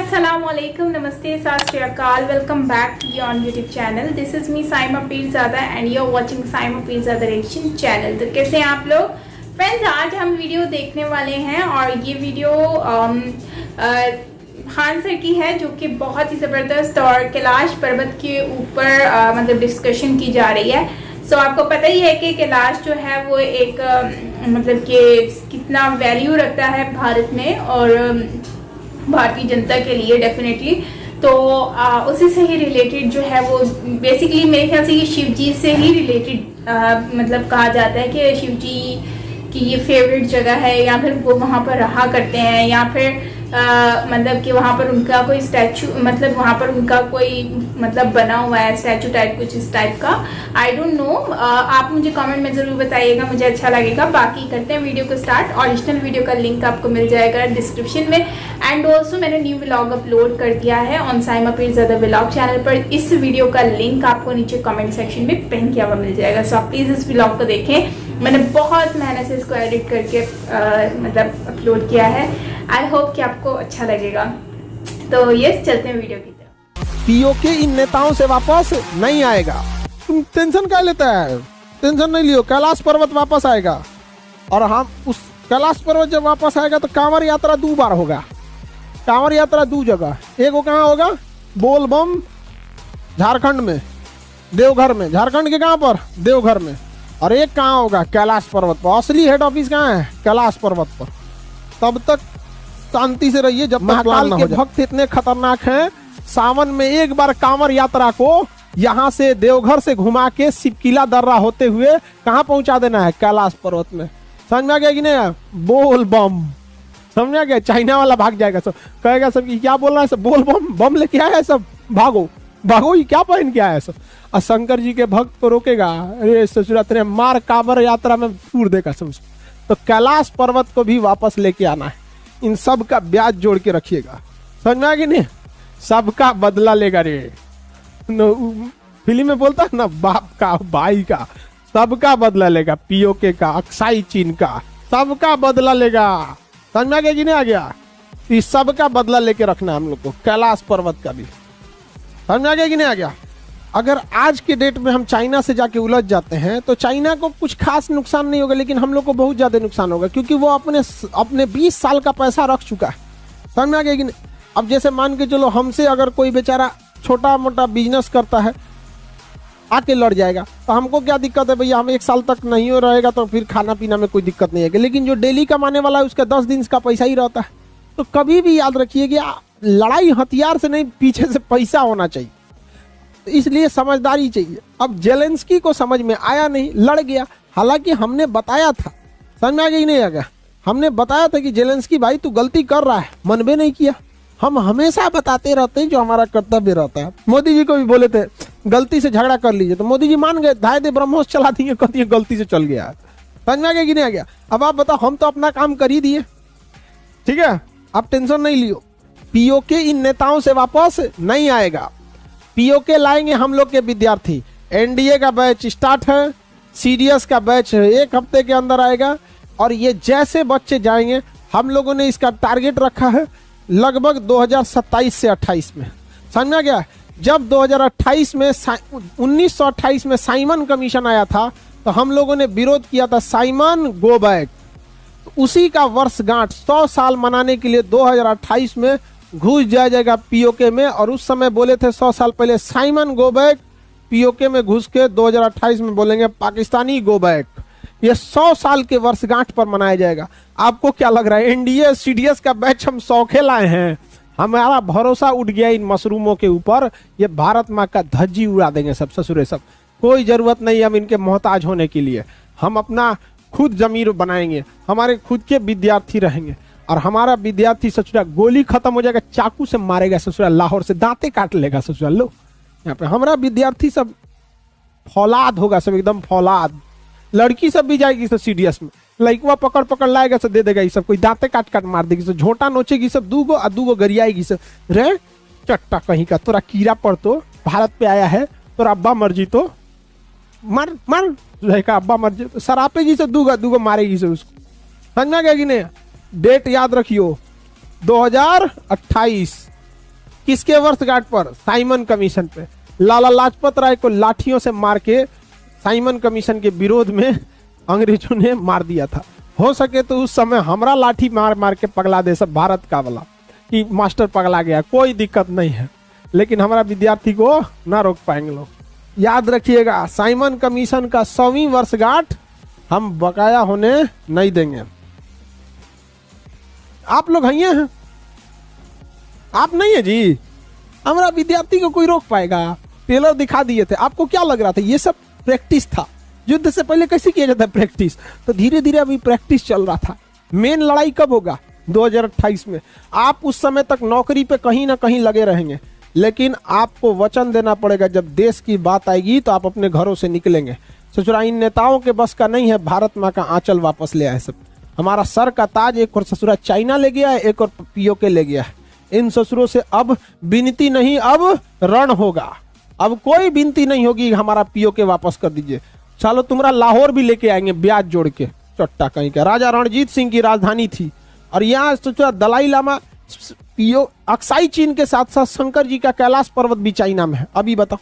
Assalamualaikum, Namaste, Sat Shri Akal. Welcome back to your YouTube channel. This is me Saima Pirzada and you're watching Saima Pirzada Reaction channel. तो कैसे हैं आप लोग friends? आज हम video देखने वाले हैं और ये वीडियो खान सर की है जो कि बहुत ही ज़बरदस्त और कैलाश पर्वत के ऊपर मतलब डिस्कशन की जा रही है। सो आपको पता ही है कि कैलाश जो है वो एक मतलब कि कितना वैल्यू रखता है भारत में और भारतीय जनता के लिए डेफिनेटली। तो उसी से ही रिलेटेड जो है वो बेसिकली मेरे ख्याल से ये शिव जी से ही रिलेटेड मतलब कहा जाता है कि शिव जी की ये फेवरेट जगह है या फिर वो वहाँ पर रहा करते हैं या फिर मतलब कि वहाँ पर उनका कोई स्टैचू मतलब वहाँ पर उनका कोई मतलब बना हुआ है स्टैचू टाइप कुछ इस टाइप का। आई डोंट नो, आप मुझे कमेंट में ज़रूर बताइएगा, मुझे अच्छा लगेगा। बाकी करते हैं वीडियो को स्टार्ट। ओरिजिनल वीडियो का लिंक आपको मिल जाएगा डिस्क्रिप्शन में एंड ऑल्सो मैंने न्यू व्लॉग अपलोड कर दिया है on Saima Pirzada vlog channel पर। इस वीडियो का लिंक आपको नीचे कमेंट सेक्शन में पिन किया हुआ मिल जाएगा। सो आप प्लीज़ इस व्लॉग को देखें। मैंने बहुत मेहनत से इसको एडिट करके मतलब अपलोड किया है। आई होप कि आपको अच्छा लगेगा। तो यस, चलते हैं वीडियो की तरफ। पीओके इन नेताओं से वापस नहीं आएगा। तुम टेंशन क्या लेता है? टेंशन नहीं लियो, कैलाश पर्वत वापस आएगा। और हम उस कैलाश पर्वत जब वापस आएगा तो कांवर यात्रा 2 बार होगा। कांवर यात्रा 2 जगह, एक वो कहाँ होगा? बोलबम झारखंड में, देवघर में। झारखंड के कहाँ पर? देवघर में। और एक कहाँ होगा? कैलाश पर्वत पर। असली हेड ऑफिस कहाँ है? कैलाश पर्वत पर। तब तक शांति से रहिए जब महाकाल के भक्त इतने खतरनाक हैं। सावन में एक बार कांवर यात्रा को यहाँ से देवघर से घुमा के सिपकिला दर्रा होते हुए कहाँ पहुंचा देना है? कैलाश पर्वत में। समझ में आ गया कि नहीं? बोल बम। समझ में आ गया? चाइना वाला भाग जाएगा, सब कहेगा सब क्या बोल रहा है, सब बोल बम बम लेके आया है, सब भागो भागो, ये क्या पहन के आया है सब। और शंकर जी के भक्त को रोकेगा, अरे ससुरात ने मार कांवर यात्रा में पूर देगा सब। तो कैलाश पर्वत को भी वापस लेके आना है। इन सब का ब्याज जोड़ के रखिएगा। समझ में आ गया नहीं? सबका बदला लेगा रे। फिल्म में बोलता है ना, बाप का भाई का सबका बदला लेगा। पीओके का, अक्साई चीन का, सबका बदला लेगा। समझ में आ गया कि नहीं आ गया? इस सबका बदला लेके रखना है हम लोग को, कैलाश पर्वत का भी। समझ में आ गया कि नहीं आ गया? अगर आज के डेट में हम चाइना से जाके उलझ जाते हैं तो चाइना को कुछ खास नुकसान नहीं होगा, लेकिन हम लोग को बहुत ज्यादा नुकसान होगा क्योंकि वो अपने 20 साल का पैसा रख चुका है। समझ में आ गया कि नहीं? अब जैसे मान के चलो हमसे अगर कोई बेचारा छोटा मोटा बिजनेस करता है आके लड़ जाएगा तो हमको क्या दिक्कत है भैया? हम 1 साल तक नहीं हो रहेगा तो फिर खाना पीना में कोई दिक्कत नहीं है। लेकिन जो डेली कमाने वाला है उसका 10 दिन का पैसा ही रहता है। तो कभी भी याद रखिए कि लड़ाई हथियार से नहीं, पीछे से पैसा होना चाहिए। इसलिए समझदारी चाहिए। अब जेलेंस्की को समझ में आया नहीं, लड़ गया। हालांकि हमने बताया था, समझ में आ गया नहीं आ गया? हमने बताया था कि जेलेंस्की भाई तू गलती कर रहा है, मनबे नहीं किया। हम हमेशा बताते रहते हैं जो हमारा कर्तव्य रहता है। मोदी जी को भी बोले थे गलती से झगड़ा कर लीजिए, तो मोदी जी मान गए, धाय दे ब्रह्मोस चला दिए, कहती है गलती से चल गया। समझ में आ गया कि नहीं आ गया? अब आप बताओ, हम तो अपना काम कर ही दिए, ठीक है? आप टेंशन नहीं लियो। पीओके इन नेताओं से वापस नहीं आएगा। पीओके लाएंगे हम लोग के विद्यार्थी। एनडीए का बैच स्टार्ट है, सीडीएस का बैच 1 हफ्ते के अंदर आएगा। और ये जैसे बच्चे जाएंगे, हम लोगों ने इसका टारगेट रखा है लगभग 2027 से 28 में। समझ में आ गया? जब 2028 में 1928 में साइमन कमीशन आया था तो हम लोगों ने विरोध किया था, साइमन गो बैक। उसी का वर्षगांठ 100 साल मनाने के लिए 2028 में घुस जाएगा पीओके में। और उस समय बोले थे 100 साल पहले साइमन गो बैक, पीओके में घुस के 2028 में बोलेंगे पाकिस्तानी गो बैक। ये 100 साल के वर्षगांठ पर मनाया जाएगा। आपको क्या लग रहा है? एनडीए सीडीएस का बैच हम सौखे लाए हैं, हमारा भरोसा उठ गया इन मशरूमों के ऊपर। ये भारत माँ का धज्जी उड़ा देंगे सब ससुरे सब। कोई जरूरत नहीं हम इनके मोहताज होने के लिए। हम अपना खुद जमीर बनाएंगे, हमारे खुद के विद्यार्थी रहेंगे। और हमारा विद्यार्थी ससुरा गोली खत्म हो जाएगा, चाकू से मारेगा ससुरा, लाहौर से दांते काट लेगा ससुरा। लो यहाँ पे हमारा विद्यार्थी सब फौलाद होगा, सब एकदम फौलाद। लड़की सब भी जाएगी सब सीडीएस में, लड़कुआ पकड़ पकड़ लाएगा सब, दे देगा ये सब, कोई दांते काट काट मार देगी सब, झोंटा नोचेगी सब, दूगो गरियाएगी सब। रे चट्टा कहीं का, तोरा कीड़ा पड़ तो भारत पे आया है, तोरा अब्बा मर्जी तो मर मर रहेगा, अब्बा मर्जी तो सरापेगी सब, दूगो मारेगी सब उसको। समझ में आ गया कि नहीं? डेट याद रखियो 2028 किसके वर्षगांठ पर? साइमन कमीशन पे। लाला लाजपत राय को लाठियों से मार के साइमन कमीशन के विरोध में अंग्रेजों ने मार दिया था। हो सके तो उस समय हमरा लाठी मार मार के पगला दे सब भारत का वाला कि मास्टर पगला गया, कोई दिक्कत नहीं है, लेकिन हमारा विद्यार्थी को ना रोक पाएंगे लोग। याद रखिएगा, साइमन कमीशन का 100वीं वर्षगांठ हम बकाया होने नहीं देंगे। आप लोग हैं, आप नहीं है जी, हमारा विद्यार्थी को कोई रोक पाएगा? टेलर दिखा दिए थे, आपको क्या लग रहा था ये सब प्रैक्टिस था? युद्ध से पहले कैसे किया जाता है प्रैक्टिस? तो धीरे धीरे अभी प्रैक्टिस चल रहा था। मेन लड़ाई कब होगा? 2028 में। आप उस समय तक नौकरी पे कहीं ना कहीं लगे रहेंगे, लेकिन आपको वचन देना पड़ेगा, जब देश की बात आएगी तो आप अपने घरों से निकलेंगे। ससुरा इन नेताओं के बस का नहीं है भारत माँ का आंचल वापस ले आए सब। हमारा सर का ताज एक और ससुरा चाइना ले गया है, एक और पीओके ले गया है। इन ससुरों से अब विनती नहीं, अब रण होगा। अब कोई विनती नहीं होगी हमारा पीओके वापस कर दीजिए। चलो तुम्हारा लाहौर भी लेके आएंगे ब्याज जोड़ के, चट्टा कहीं का। राजा रणजीत सिंह की राजधानी थी, और यहाँ सोचा दलाई लामा पीओ अक्साई चीन के साथ साथ शंकर जी का कैलाश पर्वत भी चाइना में है। अभी बताओ,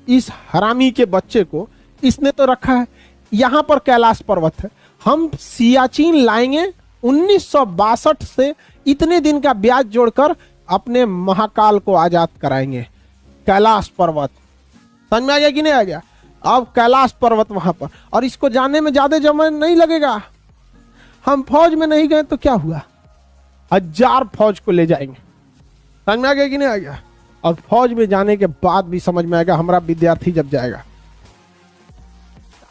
इस हरामी के बच्चे को इसने तो रखा है यहाँ पर कैलाश पर्वत है। हम सियाचिन लाएंगे 1962 से, इतने दिन का ब्याज जोड़कर अपने महाकाल को आजाद कराएंगे। कैलाश पर्वत समझ में आ गया कि नहीं आ गया? अब कैलाश पर्वत वहां पर, और इसको जाने में ज्यादा समय नहीं लगेगा। हम फौज में नहीं गए तो क्या हुआ? 1000 फौज को ले जाएंगे। समझ में आ गया कि नहीं आ गया? और फौज में जाने के बाद भी समझ में आएगा हमारा विद्यार्थी जब जाएगा।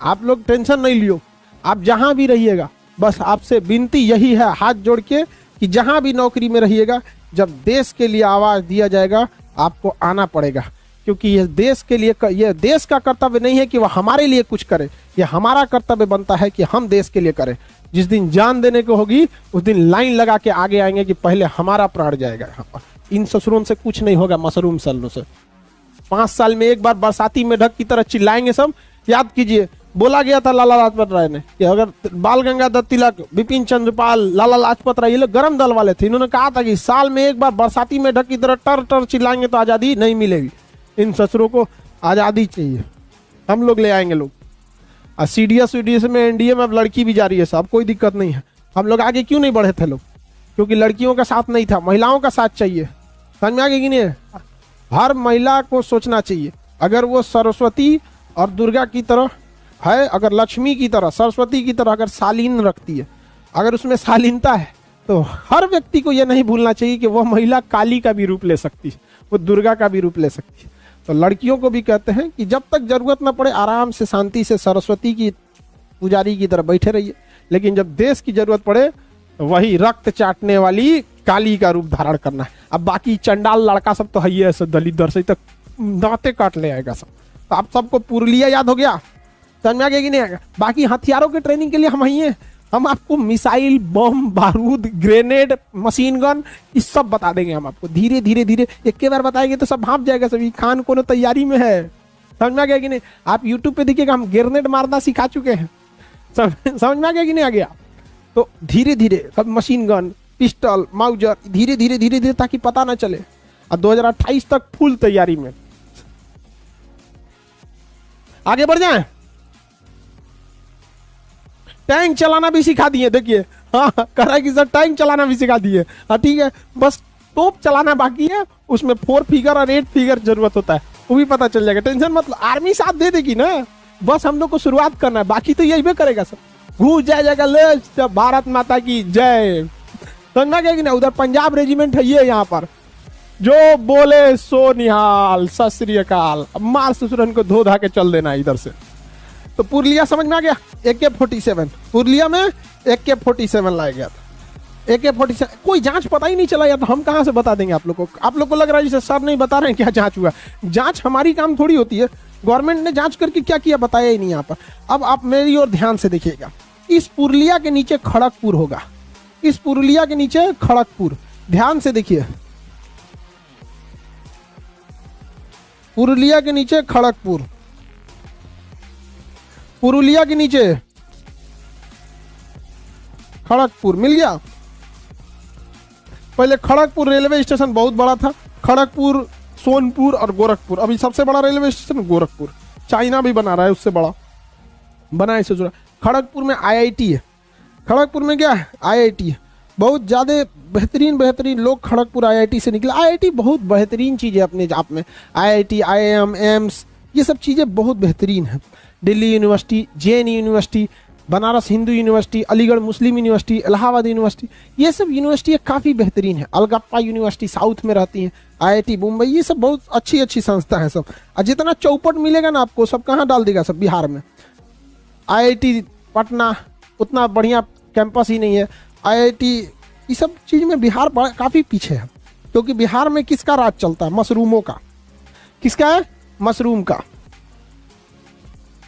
आप लोग टेंशन नहीं लियो, आप जहां भी रहिएगा, बस आपसे विनती यही है हाथ जोड़ के कि जहां भी नौकरी में रहिएगा, जब देश के लिए आवाज दिया जाएगा आपको आना पड़ेगा। क्योंकि यह देश के लिए, यह देश का कर्तव्य नहीं है कि वह हमारे लिए कुछ करे, यह हमारा कर्तव्य बनता है कि हम देश के लिए करें। जिस दिन जान देने को होगी उस दिन लाइन लगा के आगे आएंगे कि पहले हमारा प्राण जाएगा। यहाँ पर इन ससुरों से कुछ नहीं होगा, मशरूम सल्लों से। 5 साल में एक बार बरसाती मेढक की तरह चिल्लाएंगे सब। याद कीजिए, बोला गया था लाला लाजपत राय ने कि अगर बाल गंगाधर तिलक, बिपिन चंद्रपाल, लाला लाजपत राय, ये लोग गर्म दल वाले थे। इन्होंने कहा था कि साल में एक बार बरसाती मेढक की तरह टर टर चिल्लाएंगे तो आजादी नहीं मिलेगी। इन ससुरों को आजादी चाहिए, हम लोग ले आएंगे लोग। और सीडीएस में, एनडीए में अब लड़की भी जा रही है साहब, कोई दिक्कत नहीं है। हम लोग आगे क्यों नहीं बढ़े थे लोग? क्योंकि लड़कियों का साथ नहीं था, महिलाओं का साथ चाहिए। समझ में आ गया कि नहीं? हर महिला को सोचना चाहिए, अगर वो सरस्वती और दुर्गा की तरह है, अगर लक्ष्मी की तरह, सरस्वती की तरह अगर शालीन रखती है, अगर उसमें शालीनता है, तो हर व्यक्ति को यह नहीं भूलना चाहिए कि वह महिला काली का भी रूप ले सकती है, वो दुर्गा का भी रूप ले सकती है। तो लड़कियों को भी कहते हैं कि जब तक जरूरत न पड़े आराम से शांति से सरस्वती की पुजारी की तरह बैठे रहिए, लेकिन जब देश की जरूरत पड़े तो वही रक्त चाटने वाली काली का रूप धारण करना है। अब बाकी चंडाल लड़का सब तो है ही है, दलित दर से तक दांते काट ले आएगा सब। तो आप सबको पुरलिया याद हो गया? समझ में आ गया कि नहीं आएगा? बाकी हथियारों के ट्रेनिंग के लिए हम ही हैं। हम आपको मिसाइल, बम, बारूद, ग्रेनेड, मशीन गन, इस सब बता देंगे हम आपको। धीरे धीरे धीरे एक के बार बताएंगे तो सब भाप जाएगा। सभी खान को तैयारी में है। समझ में आ गया कि नहीं? आप यूट्यूब पे देखिएगा, हम ग्रेनेड मारना सिखा चुके हैं। समझ में आ गया कि नहीं आ गया? तो धीरे धीरे सब मशीन गन, पिस्टल, माउजर, धीरे धीरे धीरे धीरे, ताकि पता ना चले। और 2028 तक फुल तैयारी में आगे बढ़ जाए। टैंक चलाना भी सिखा दिए, देखिए। हाँ, कह रहा है कि सर टैंक चलाना भी सिखा दिए। हाँ ठीक है, बस तोप चलाना बाकी है, उसमें 4 फिगर और 8 फिगर जरूरत होता है, वो भी पता चल जाएगा। टेंशन मत लो, आर्मी साथ दे देगी ना, बस हम लोग को शुरुआत करना है, बाकी तो यही भी करेगा सर। घूस जाएगा ले, भारत माता की जय। समझना क्या कि ना? उधर पंजाब रेजिमेंट है ये, यहाँ पर जो बोले सो निहाल, सत श्री अकाल। अब मार ससुरन को धो धा के चल देना इधर से। तो पुरलिया समझ में आ गया? AK-47 पुरलिया में AK-47 लाया गया था। AK-47 कोई जांच पता ही नहीं चला यार, तो हम कहां से बता देंगे आप लोग को? आप लोग को लग रहा है जैसे सर नहीं बता रहे हैं क्या जांच हुआ। जांच हमारी काम थोड़ी होती है, गवर्नमेंट ने जांच करके क्या किया बताया ही नहीं यहाँ पर। अब आप मेरी ओर ध्यान से देखिएगा, इस पुरलिया के नीचे खड़गपुर होगा, इस पुरलिया के नीचे खड़गपुर, ध्यान से देखिए। पुरलिया के नीचे खड़गपुर, पुरुलिया के नीचे खड़गपुर, मिल गया। पहले खड़गपुर रेलवे स्टेशन बहुत बड़ा था, खड़गपुर, सोनपुर और गोरखपुर। अभी सबसे बड़ा रेलवे स्टेशन गोरखपुर, चाइना भी बना रहा है उससे बड़ा, बना है जुड़ा। खड़गपुर में IIT है, खड़गपुर में क्या है IIT है, बहुत ज़्यादा बेहतरीन लोग खड़गपुर IIT से निकले। IIT बहुत बेहतरीन चीज़ है अपने आप में, IIT, IIM, एम्स, ये सब चीज़ें बहुत बेहतरीन है। Delhi University, JNU University, Banaras Hindu University, Aligarh Muslim University, Allahabad University, ये सब यूनिवर्सिटी काफ़ी बेहतरीन है। अलगप्पा यूनिवर्सिटी साउथ में रहती हैं, IIT मुंबई, ये सब बहुत अच्छी संस्था हैं सब। और जितना चौपट मिलेगा ना आपको, सब कहाँ डाल देगा, सब बिहार में। IIT पटना उतना बढ़िया कैंपस ही नहीं है। IIT ये सब चीज़ में बिहार काफ़ी पीछे है, क्योंकि बिहार में किसका राज चलता है, मशरूमों का। किसका है, मशरूम का।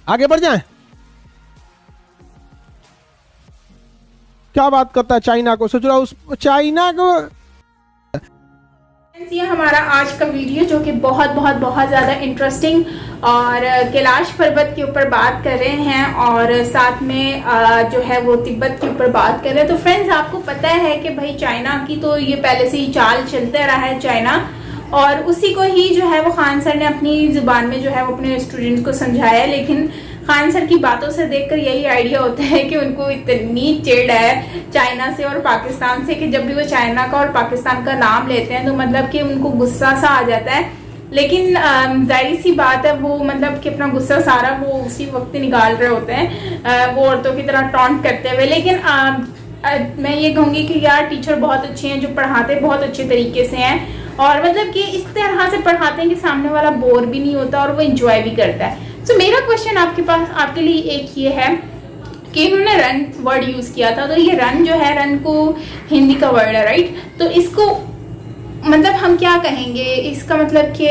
आगे बढ़ जाएं, क्या बात करता है चाइना को, सोच रहा उस चाइना को। ये हमारा आज का वीडियो जो कि बहुत ज़्यादा इंटरेस्टिंग और कैलाश पर्वत के ऊपर बात कर रहे हैं और साथ में जो है वो तिब्बत के ऊपर बात कर रहे हैं। तो फ्रेंड्स, आपको पता है कि भाई चाइना की तो ये पहले से ही चाल चलते रहा है चाइना, और उसी को ही जो है वो खान सर ने अपनी जुबान में जो है वो अपने स्टूडेंट्स को समझाया। लेकिन खान सर की बातों से देखकर यही आइडिया होता है कि उनको इतनी चिढ़ है चाइना से और पाकिस्तान से कि जब भी वो चाइना का और पाकिस्तान का नाम लेते हैं तो मतलब कि उनको गुस्सा सा आ जाता है। लेकिन जाहिर सी बात है, वो मतलब कि अपना गुस्सा सारा वो उसी वक्त निकाल रहे होते हैं, वो औरतों की तरह टॉन्ट करते हुए। लेकिन मैं ये कहूँगी कि यार टीचर बहुत अच्छे हैं, जो पढ़ाते बहुत अच्छे तरीके से हैं, और मतलब कि इस तरह से पढ़ाते हैं कि सामने वाला बोर भी नहीं होता और वो एंजॉय भी करता है। तो मेरा क्वेश्चन आपके लिए एक ये है कि इन्होंने रन वर्ड यूज किया था, तो ये रन जो है, रन को हिंदी का वर्ड है, राइट? तो इसको मतलब हम क्या कहेंगे, इसका मतलब कि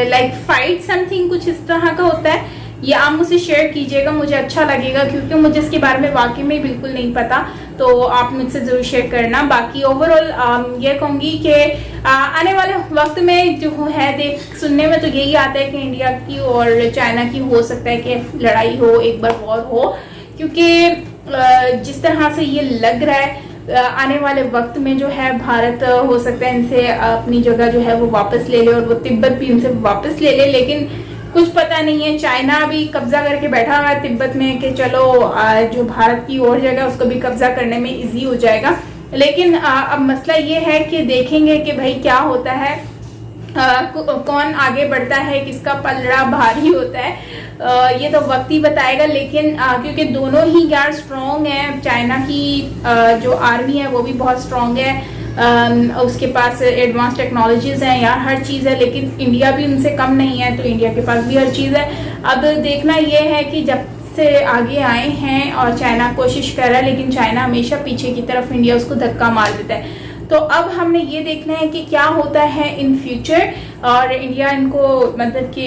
लाइक फाइट समथिंग, कुछ इस तरह का होता है। ये आप मुझसे शेयर कीजिएगा, मुझे अच्छा लगेगा, क्योंकि मुझे इसके बारे में वाकई में बिल्कुल नहीं पता, तो आप मुझसे ज़रूर शेयर करना। बाकी ओवरऑल ये कहूँगी कि आने वाले वक्त में जो है देख सुनने में तो यही आता है कि इंडिया की और चाइना की हो सकता है कि लड़ाई हो, एक बार वॉर हो, क्योंकि जिस तरह से ये लग रहा है आने वाले वक्त में जो है भारत हो सकता है इनसे अपनी जगह जो है वो वापस ले ले, और वो तिब्बत भी इनसे वापस ले ले। लेकिन कुछ पता नहीं है, चाइना भी कब्जा करके बैठा हुआ है तिब्बत में कि चलो जो भारत की और जगह उसको भी कब्जा करने में इजी हो जाएगा। लेकिन अब मसला ये है कि देखेंगे कि भाई क्या होता है, कौन आगे बढ़ता है, किसका पलड़ा भारी होता है, ये तो वक्त ही बताएगा। लेकिन क्योंकि दोनों ही यार स्ट्रॉन्ग है, चाइना की जो आर्मी है वो भी बहुत स्ट्रॉन्ग है, उसके पास एडवांस टेक्नोलॉजीज हैं यार, हर चीज़ है। लेकिन इंडिया भी उनसे कम नहीं है, तो इंडिया के पास भी हर चीज़ है। अब देखना ये है कि जब से आगे आए हैं और चाइना कोशिश कर रहा है, लेकिन चाइना हमेशा पीछे की तरफ, इंडिया उसको धक्का मार देता है। तो अब हमने ये देखना है कि क्या होता है इन फ्यूचर, और इंडिया इनको मतलब कि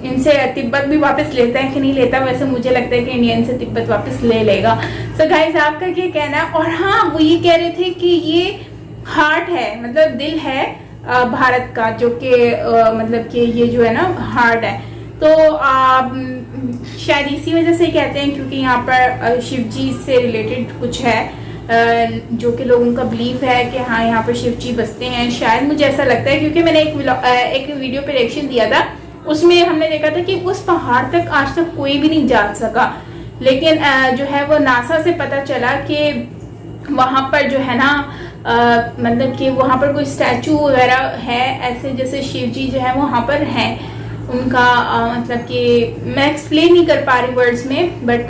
इनसे तिब्बत भी वापस लेता है कि नहीं लेता। वैसे मुझे लगता है कि इंडिया इनसे तिब्बत वापस ले लेगा। सो गाइस, आपका क्या कहना है? और हाँ, वो ये कह रहे थे कि ये हार्ट है, मतलब दिल है भारत का, जो कि मतलब कि ये जो है ना हार्ट है। तो शायद इसी वजह से कहते हैं, क्योंकि यहाँ पर शिव जी से रिलेटेड कुछ है, जो कि लोगों का बिलीफ है कि हाँ यहाँ पर शिव जी बसते हैं। शायद मुझे ऐसा लगता है, क्योंकि मैंने एक वीडियो पे रिएक्शन दिया था, उसमें हमने देखा था कि उस पहाड़ तक आज तक कोई भी नहीं जा सका। लेकिन जो है वो नासा से पता चला कि वहाँ पर जो है ना मतलब कि वहाँ पर कोई स्टैचू वगैरह है ऐसे, जैसे शिव जी जो है वहाँ पर हैं। उनका मतलब कि मैं एक्सप्लेन नहीं कर पा रही वर्ड्स में, बट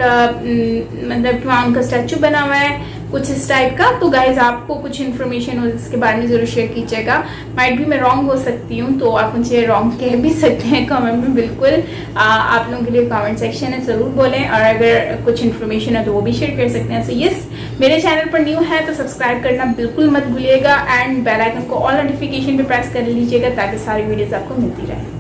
मतलब कि वहाँ उनका स्टैचू बना हुआ है कुछ इस टाइप का। तो गाइज, आपको कुछ इन्फॉर्मेशन हो इसके बारे में ज़रूर शेयर कीजिएगा। माइट भी मैं रॉन्ग हो सकती हूँ, तो आप मुझे रॉन्ग कह भी सकते हैं कमेंट में। बिल्कुल आप लोगों के लिए कमेंट सेक्शन है, ज़रूर बोलें, और अगर कुछ इन्फॉर्मेशन है तो वो भी शेयर कर सकते हैं। सो यस, मेरे चैनल पर न्यू है तो सब्सक्राइब करना बिल्कुल मत भूलिएगा, एंड बेल आइकन को ऑल नोटिफिकेशन पे प्रेस कर लीजिएगा ताकि सारी वीडियोज़ आपको मिलती रहे।